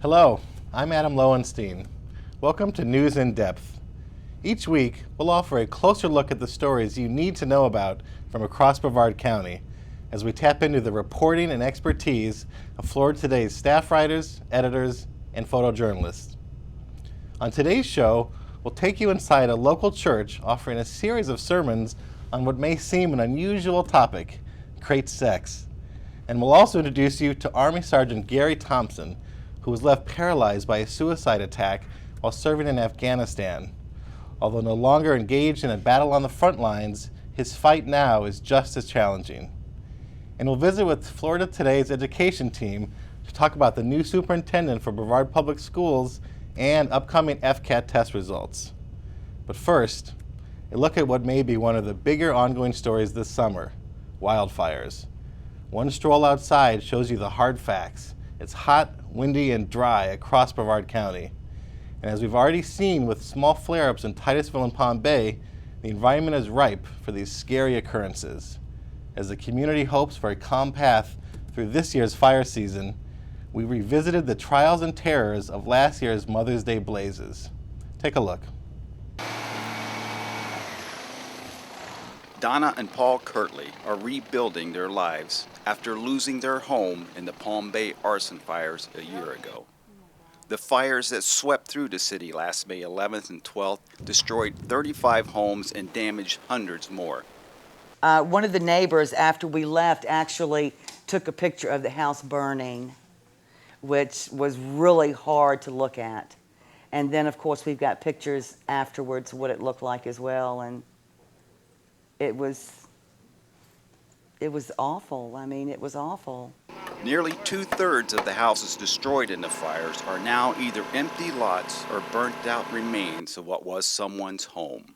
Hello, I'm Adam Lowenstein. Welcome to News in Depth. Each week, we'll offer a closer look at the stories you need to know about from across Brevard County as we tap into the reporting and expertise of Florida Today's staff writers, editors, and photojournalists. On today's show, we'll take you inside a local church offering a series of sermons on what may seem an unusual topic, great sex. And we'll also introduce you to Army Sergeant Garry Thompson, who was left paralyzed by a suicide attack while serving in Afghanistan. Although no longer engaged in a battle on the front lines, his fight now is just as challenging. And we'll visit with Florida Today's education team to talk about the new superintendent for Brevard Public Schools and upcoming FCAT test results. But first, a look at what may be one of the bigger ongoing stories this summer, wildfires. One stroll outside shows you the hard facts. It's hot, windy, and dry across Brevard County. And as we've already seen with small flare-ups in Titusville and Palm Bay, the environment is ripe for these scary occurrences. As the community hopes for a calm path through this year's fire season, we revisited the trials and terrors of last year's Mother's Day blazes. Take a look. Donna and Paul Kirtley are rebuilding their lives after losing their home in the Palm Bay arson fires a year ago. The fires that swept through the city last May 11th and 12th destroyed 35 homes and damaged hundreds more. One of the neighbors, after we left, actually took a picture of the house burning, which was really hard to look at. And then, of course, we've got pictures afterwards of what it looked like as well. And it was awful. I mean, it was awful. Nearly 2/3 of the houses destroyed in the fires are now either empty lots or burnt out remains of what was someone's home.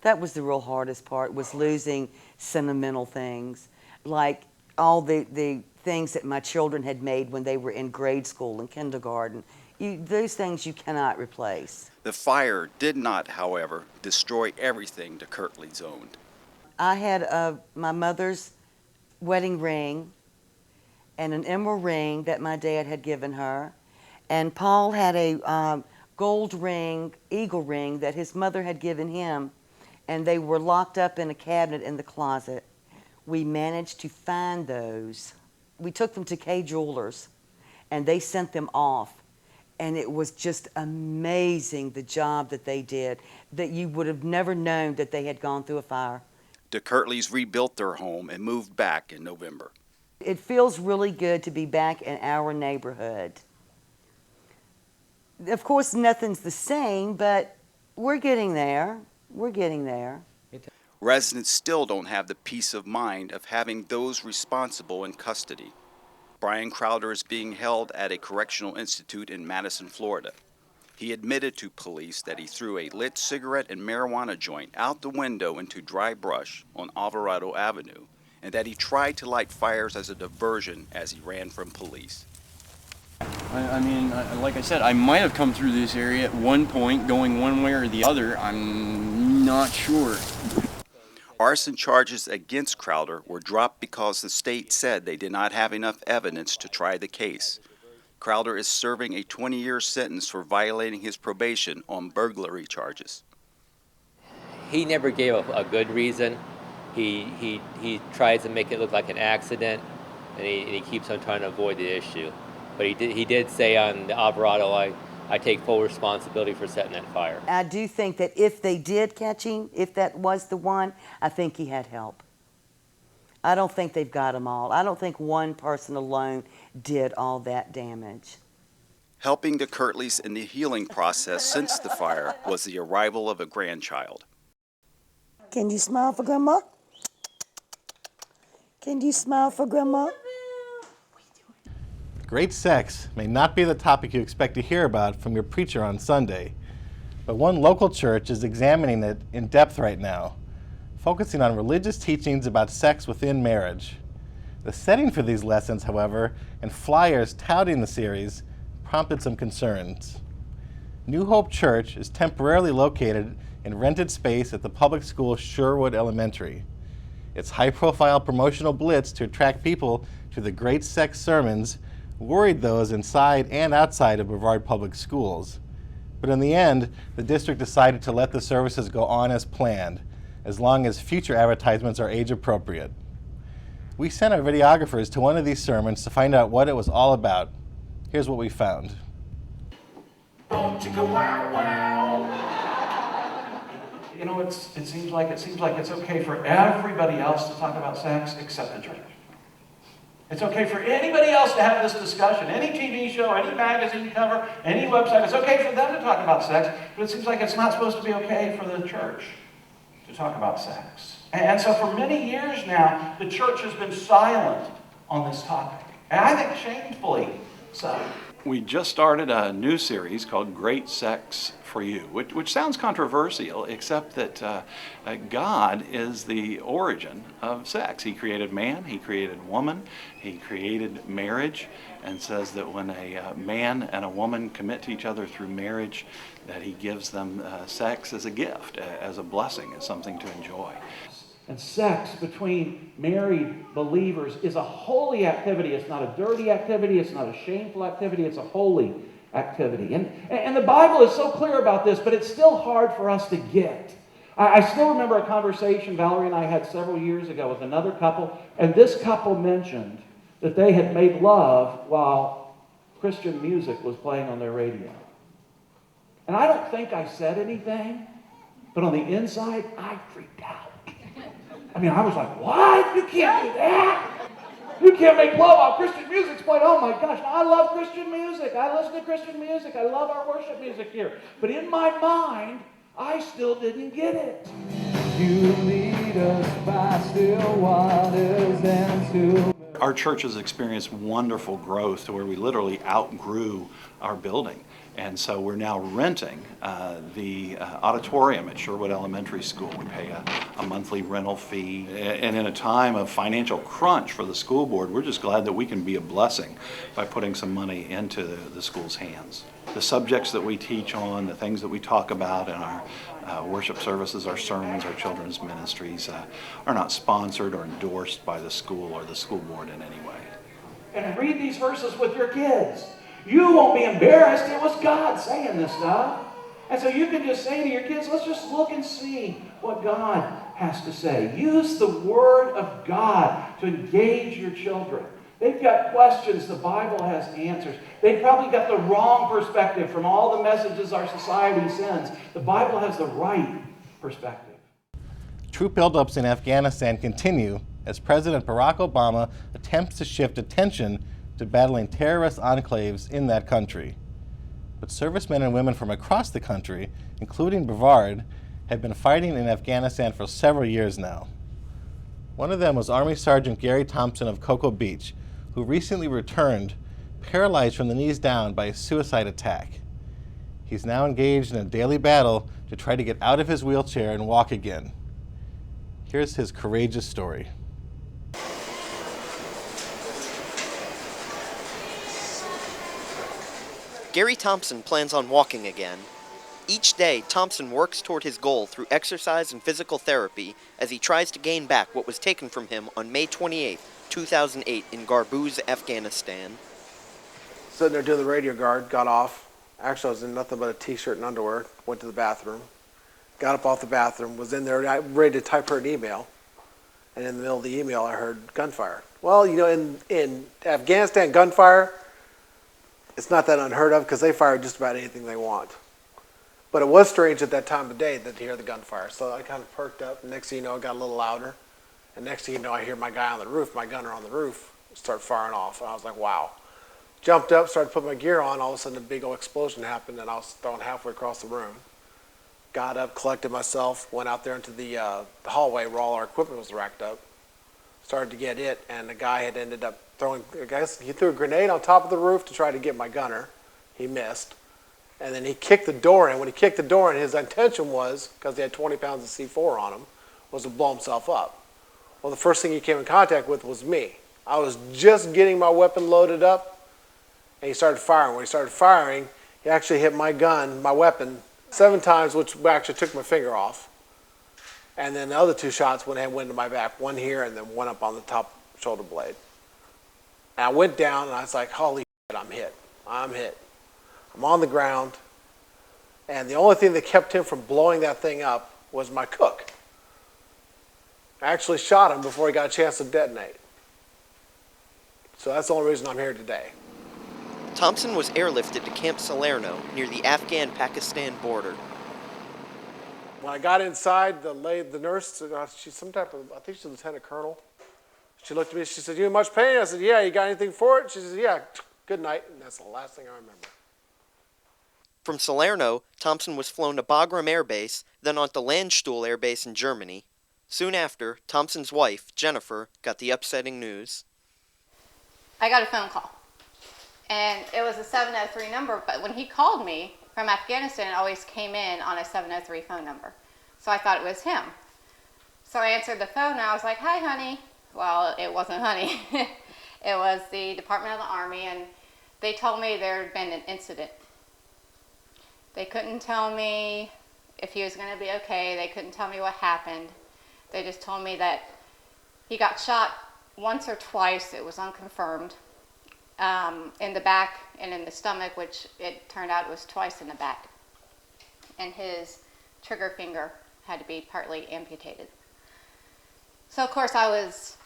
That was the real hardest part, was losing sentimental things, like all the things that my children had made when they were in grade school and kindergarten. Those things you cannot replace. The fire did not, however, destroy everything the Kirtleys owned. I had my mother's wedding ring and an emerald ring that my dad had given her. And Paul had a gold ring, eagle ring, that his mother had given him. And they were locked up in a cabinet in the closet. We managed to find those. We took them to Kay Jewelers, and they sent them off. And it was just amazing, the job that they did, that you would have never known that they had gone through a fire. The Kirtleys rebuilt their home and moved back in November. It feels really good to be back in our neighborhood. Of course, nothing's the same, but we're getting there. We're getting there. Residents still don't have the peace of mind of having those responsible in custody. Brian Crowder is being held at a correctional institute in Madison, Florida. He admitted to police that he threw a lit cigarette and marijuana joint out the window into dry brush on Alvarado Avenue, and that he tried to light fires as a diversion as he ran from police. I mean, like I said, I might have come through this area at one point, going one way or the other. I'm not sure. Arson charges against Crowder were dropped because the state said they did not have enough evidence to try the case. Crowder is serving a 20-year sentence for violating his probation on burglary charges. He never gave a good reason. He tries to make it look like an accident, and he keeps on trying to avoid the issue. But he did say on the Alvarado, I take full responsibility for setting that fire. I do think that if they did catch him, if that was the one, I think he had help. I don't think they've got them all. I don't think one person alone did all that damage. Helping the Kirtleys in the healing process since the fire was the arrival of a grandchild. Can you smile for Grandma? Can you smile for Grandma? Great sex may not be the topic you expect to hear about from your preacher on Sunday, but one local church is examining it in depth right now, focusing on religious teachings about sex within marriage. The setting for these lessons, however, and flyers touting the series prompted some concerns. New Hope Church is temporarily located in rented space at the public school Sherwood Elementary. Its high-profile promotional blitz to attract people to the great sex sermons worried those inside and outside of Brevard Public Schools. But in the end, the district decided to let the services go on as planned, as long as future advertisements are age appropriate. We sent our videographers to one of these sermons to find out what it was all about. Here's what we found. Oh, chicka wow wow. You know, it seems like it's okay for everybody else to talk about sex except the church. It's okay for anybody else to have this discussion, any TV show, any magazine cover, any website. It's okay for them to talk about sex, but it seems like it's not supposed to be okay for the church to talk about sex. And so for many years now, the church has been silent on this topic. And I think shamefully so. We just started a new series called Great Sex for You, which sounds controversial, except that God is the origin of sex. He created man, he created woman, he created marriage, and says that when a man and a woman commit to each other through marriage, that he gives them sex as a gift, as a blessing, as something to enjoy. And sex between married believers is a holy activity. It's not a dirty activity. It's not a shameful activity. It's a holy activity. And the Bible is so clear about this, but it's still hard for us to get. I still remember a conversation Valerie and I had several years ago with another couple, and this couple mentioned that they had made love while Christian music was playing on their radio. And I don't think I said anything, but on the inside, I freaked out. I mean, I was like, what? You can't do that. You can't make love while Christian music's playing. Oh my gosh, I love Christian music. I listen to Christian music. I love our worship music here. But in my mind, I still didn't get it. You lead us by still waters and to... Our church has experienced wonderful growth to where we literally outgrew our building. And so we're now renting the auditorium at Sherwood Elementary School. We pay a monthly rental fee. And in a time of financial crunch for the school board, we're just glad that we can be a blessing by putting some money into the school's hands. The subjects that we teach on, the things that we talk about in our worship services, our sermons, our children's ministries are not sponsored or endorsed by the school or the school board in any way. And read these verses with your kids. You won't be embarrassed. It was God saying this stuff. And so you can just say to your kids, let's just look and see what God has to say. Use the Word of God to engage your children. They've got questions. The Bible has answers. They've probably got the wrong perspective from all the messages our society sends. The Bible has the right perspective. Troop buildups in Afghanistan continue as President Barack Obama attempts to shift attention to battling terrorist enclaves in that country. But servicemen and women from across the country, including Brevard, have been fighting in Afghanistan for several years now. One of them was Army Sergeant Garry Thompson of Cocoa Beach, who recently returned, paralyzed from the knees down by a suicide attack. He's now engaged in a daily battle to try to get out of his wheelchair and walk again. Here's his courageous story. Garry Thompson plans on walking again. Each day, Thompson works toward his goal through exercise and physical therapy as he tries to gain back what was taken from him on May 28, 2008 in Garbuz, Afghanistan. Sitting there doing the radio guard, got off. Actually, I was in nothing but a t-shirt and underwear. Went to the bathroom. Got up off the bathroom, was in there ready to type her an email. And in the middle of the email, I heard gunfire. Well, you know, in Afghanistan, gunfire, it's not that unheard of because they fire just about anything they want. But it was strange at that time of day to hear the gunfire. So I kind of perked up. And next thing you know, it got a little louder. And next thing you know, I hear my guy on the roof, my gunner on the roof, start firing off. And I was like, wow. Jumped up, started putting my gear on. All of a sudden, a big old explosion happened, and I was thrown halfway across the room. Got up, collected myself, went out there into the hallway where all our equipment was racked up. Started to get it, and the guy had ended up throwing, I guess he threw a grenade on top of the roof to try to get my gunner. He missed. And then he kicked the door in. When he kicked the door in, his intention was, because he had 20 pounds of C4 on him, was to blow himself up. Well, the first thing he came in contact with was me. I was just getting my weapon loaded up, and he started firing. When he started firing, he actually hit my gun, my weapon, 7 times, which actually took my finger off. And then the other 2 shots went into my back, one here and then one up on the top shoulder blade. And I went down, and I was like, holy I'm hit. I'm hit. I'm on the ground. And the only thing that kept him from blowing that thing up was my cook. I actually shot him before he got a chance to detonate. So that's the only reason I'm here today. Thompson was airlifted to Camp Salerno near the Afghan-Pakistan border. When I got inside, the nurse, she's some type of, I think she's a lieutenant colonel. She looked at me, she said, "You in much pain?" I said, "Yeah, you got anything for it?" She said, "Yeah, good night." And that's the last thing I remember. From Salerno, Thompson was flown to Bagram Air Base, then on to Landstuhl Air Base in Germany. Soon after, Thompson's wife, Jennifer, got the upsetting news. I got a phone call, and it was a 703 number, but when he called me from Afghanistan, it always came in on a 703 phone number. So I thought it was him. So I answered the phone, and I was like, "Hi, honey." Well, it wasn't honey. It was the Department of the Army, and they told me there had been an incident. They couldn't tell me if he was going to be okay. They couldn't tell me what happened. They just told me that he got shot once or twice, it was unconfirmed, in the back and in the stomach, which it turned out it was twice in the back. And his trigger finger had to be partly amputated. So of course I was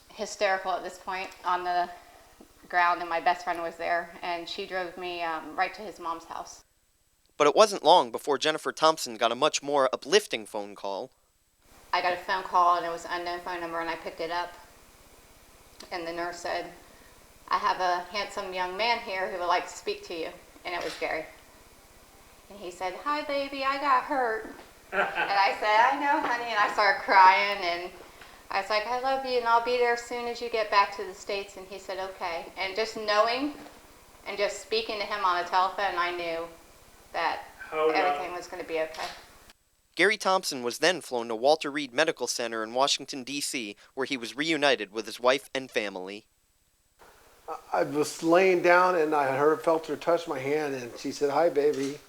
hysterical at this point on the ground, and my best friend was there, and she drove me right to his mom's house. But it wasn't long before Jennifer Thompson got a much more uplifting phone call. I got a phone call, and it was an unknown phone number, and I picked it up. And the nurse said, "I have a handsome young man here who would like to speak to you." And it was Garry. And he said, "Hi, baby, I got hurt." And I said, "I know, honey." And I started crying, and I was like, "I love you, and I'll be there as soon as you get back to the States." And he said, "Okay." And just knowing and just speaking to him on the telephone, I knew that everything was going to be okay. Garry Thompson was then flown to Walter Reed Medical Center in Washington, D.C., where he was reunited with his wife and family. I was laying down, and I felt her touch my hand, and she said, "Hi, baby."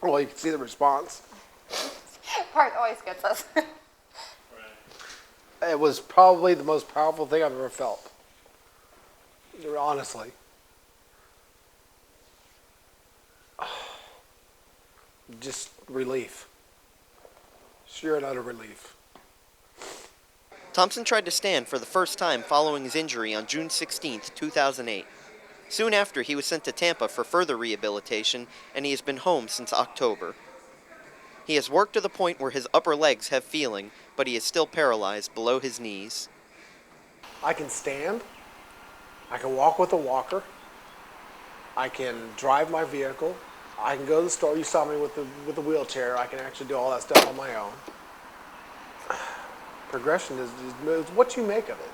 Well, you can see the response. Part always gets us. It was probably the most powerful thing I've ever felt. Honestly. Just relief. Sheer and utter relief. Thompson tried to stand for the first time following his injury on June 16, 2008. Soon after, he was sent to Tampa for further rehabilitation, and he has been home since October. He has worked to the point where his upper legs have feeling, but he is still paralyzed below his knees. I can stand. I can walk with a walker. I can drive my vehicle. I can go to the store. You saw me with the wheelchair. I can actually do all that stuff on my own. Progression is what you make of it.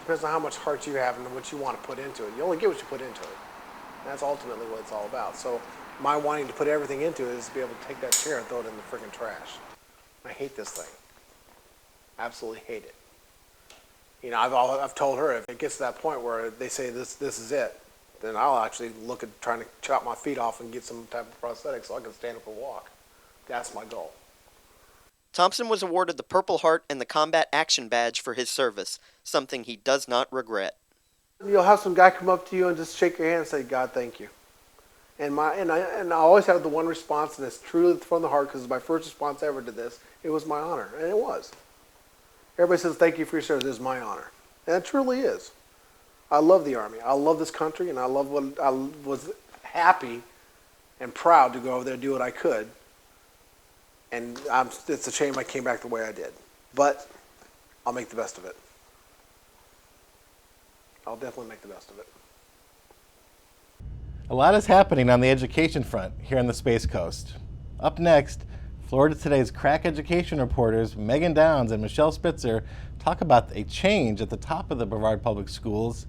Depends on how much heart you have and what you want to put into it. You only get what you put into it. And that's ultimately what it's all about. So my wanting to put everything into it is to be able to take that chair and throw it in the freaking trash. I hate this thing. Absolutely hate it. You know, I've told her if it gets to that point where they say this is it, then I'll actually look at trying to chop my feet off and get some type of prosthetic so I can stand up and walk. That's my goal. Thompson was awarded the Purple Heart and the Combat Action Badge for his service, something he does not regret. You'll have some guy come up to you and just shake your hand and say, "God, thank you." And I always have the one response, and it's truly from the heart because it's my first response ever to this. It was my honor, and it was. Everybody says, "Thank you for your service." It is my honor, and it truly is. I love the Army. I love this country, and I was happy and proud to go over there and do what I could. And it's a shame I came back the way I did. But I'll make the best of it. I'll definitely make the best of it. A lot is happening on the education front here on the Space Coast. Up next, Florida Today's crack education reporters Megan Downs and Michelle Spitzer talk about a change at the top of the Brevard Public Schools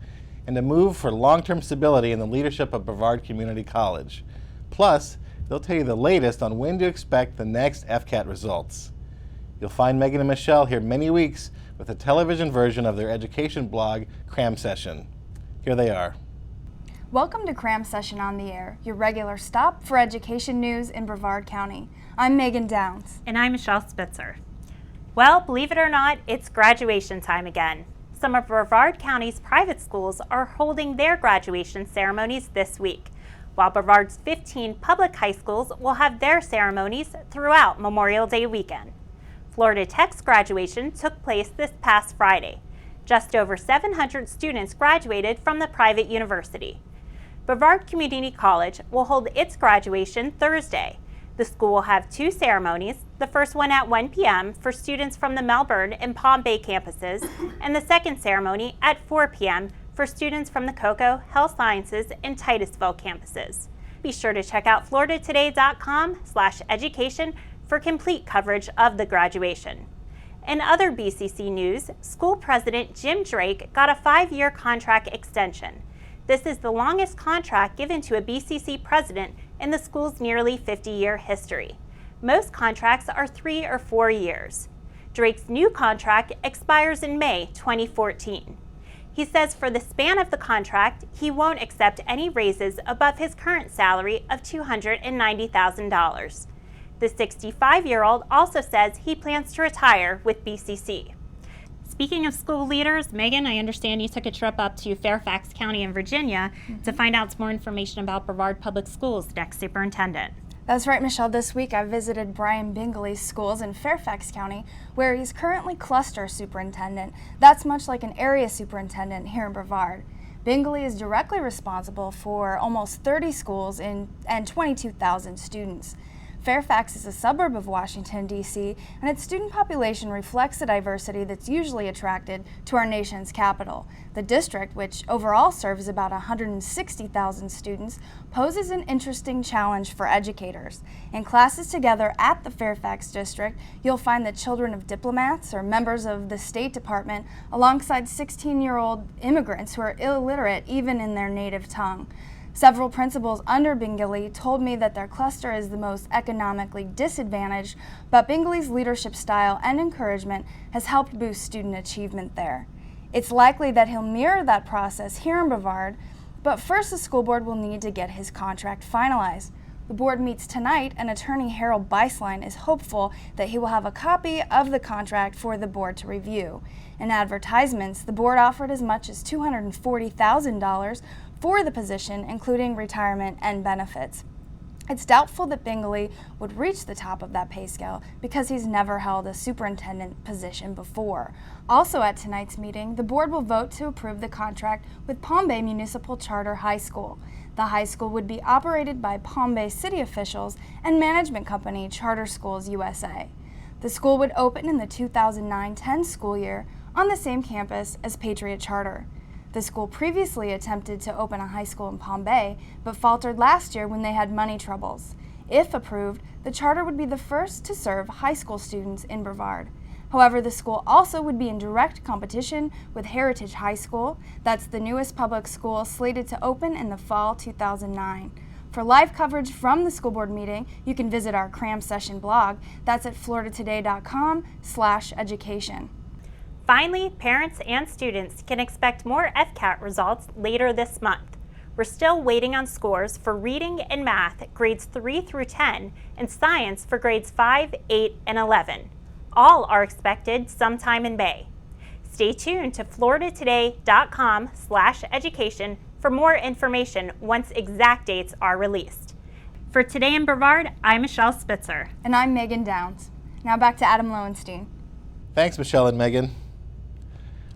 and a move for long-term stability in the leadership of Brevard Community College. Plus, they'll tell you the latest on when to expect the next FCAT results. You'll find Megan and Michelle here many weeks with a television version of their education blog, Cram Session. Here they are. Welcome to Cram Session on the Air, your regular stop for education news in Brevard County. I'm Megan Downs. And I'm Michelle Spitzer. Well, believe it or not, it's graduation time again. Some of Brevard County's private schools are holding their graduation ceremonies this week, while Brevard's 15 public high schools will have their ceremonies throughout Memorial Day weekend. Florida Tech's graduation took place this past Friday. Just over 700 students graduated from the private university. Brevard Community College will hold its graduation Thursday. The school will have two ceremonies, the first one at 1 p.m. for students from the Melbourne and Palm Bay campuses, and the second ceremony at 4 p.m. for students from the Cocoa, Health Sciences, and Titusville campuses. Be sure to check out floridatoday.com/education for complete coverage of the graduation. In other BCC news, school president Jim Drake got a 5-year contract extension. This is the longest contract given to a BCC president in the school's nearly 50-year history. Most contracts are 3 or 4 years. Drake's new contract expires in May 2014. He says for the span of the contract, he won't accept any raises above his current salary of $290,000. The 65-year-old also says he plans to retire with BCC. Speaking of school leaders, Megan, I understand you took a trip up to Fairfax County in Virginia to find out some more information about Brevard Public Schools' next superintendent. That's right, Michelle. This week I visited Brian Bingley's schools in Fairfax County, where he's currently cluster superintendent. That's much like an area superintendent here in Brevard. Bingley is directly responsible for almost 30 schools and 22,000 students. Fairfax is a suburb of Washington, D.C., and its student population reflects the diversity that's usually attracted to our nation's capital. The district, which overall serves about 160,000 students, poses an interesting challenge for educators. In classes together at the Fairfax district, you'll find the children of diplomats or members of the State Department alongside 16-year-old immigrants who are illiterate even in their native tongue. Several principals under Bingley told me that their cluster is the most economically disadvantaged, but Bingley's leadership style and encouragement has helped boost student achievement there. It's likely that he'll mirror that process here in Brevard, but first the school board will need to get his contract finalized. The board meets tonight, and attorney Harold Beislein is hopeful that he will have a copy of the contract for the board to review. In advertisements, the board offered as much as $240,000 for the position, including retirement and benefits. It's doubtful that Bingley would reach the top of that pay scale because he's never held a superintendent position before. Also at tonight's meeting, the board will vote to approve the contract with Palm Bay Municipal Charter High School. The high school would be operated by Palm Bay city officials and management company Charter Schools USA. The school would open in the 2009-10 school year on the same campus as Patriot Charter. The school previously attempted to open a high school in Palm Bay, but faltered last year when they had money troubles. If approved, the charter would be the first to serve high school students in Brevard. However, the school also would be in direct competition with Heritage High School. That's the newest public school slated to open in the fall 2009. For live coverage from the school board meeting, you can visit our Cram Session blog. That's at floridatoday.com/education. Finally, parents and students can expect more FCAT results later this month. We're still waiting on scores for reading and math grades 3 through 10 and science for grades 5, 8, and 11. All are expected sometime in May. Stay tuned to floridatoday.com/education for more information once exact dates are released. For Today in Brevard, I'm Michelle Spitzer. And I'm Megan Downs. Now back to Adam Lowenstein. Thanks, Michelle and Megan.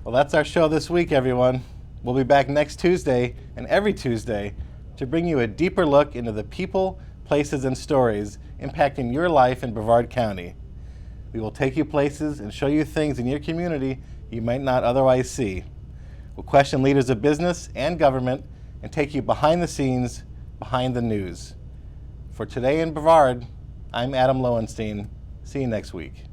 Well, that's our show this week, everyone. We'll be back next Tuesday and every Tuesday to bring you a deeper look into the people, places, and stories impacting your life in Brevard County. We will take you places and show you things in your community you might not otherwise see. We'll question leaders of business and government and take you behind the scenes, behind the news. For Today in Brevard, I'm Adam Lowenstein. See you next week.